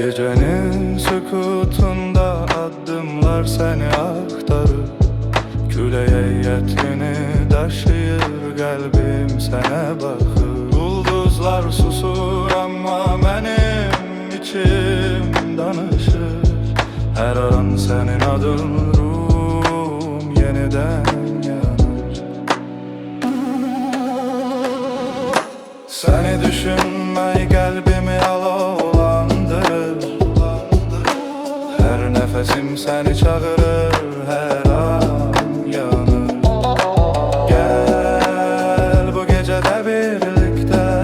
Gecenin sükutunda adımlar seni aktarır. Küleye yetini taşıyır, kalbim sana bakır. Ulduzlar susur ama benim içim danışır. Her an senin adın ruhum yeniden yanır. Seni düşünmek kalbimi alovlandırır. Her nefesim seni çağırır, her an yanır. Gel bu gecede birlikte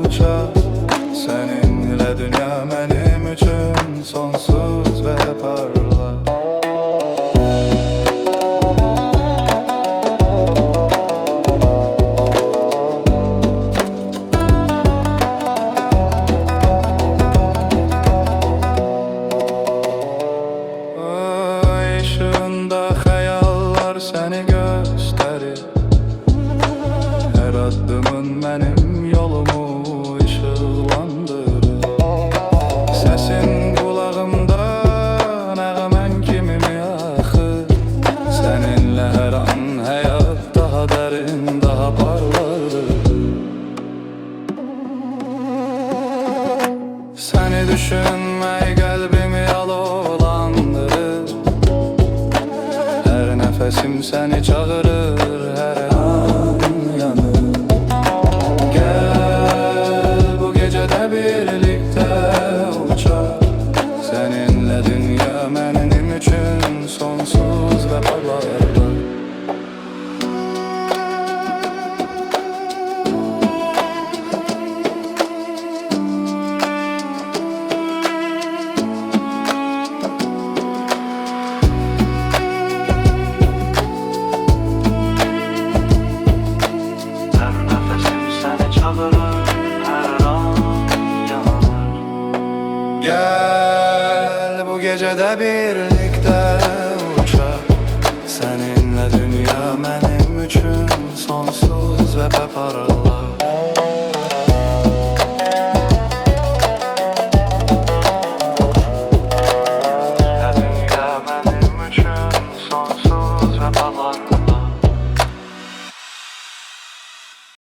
uçak. Seninle dünya benim için sonsuz ve parlak. Işığında hayallar seni gösterir. Her adımın benim yolumu ışıklandırır. Sesin kulağımda nəğmen kimi mi axır. Seninle her an hayat daha derin, daha parlardır. Seni düşünmek kalbimi alovlandırır. Her nefesim seni çağırır, her an yanır. Gel bu gecede birlikte uçak. Seninle dünya benim için sonsuz ve parlak. Gel bu gecede birlikte uçak. Seninle dünya benim için sonsuz ve parlak.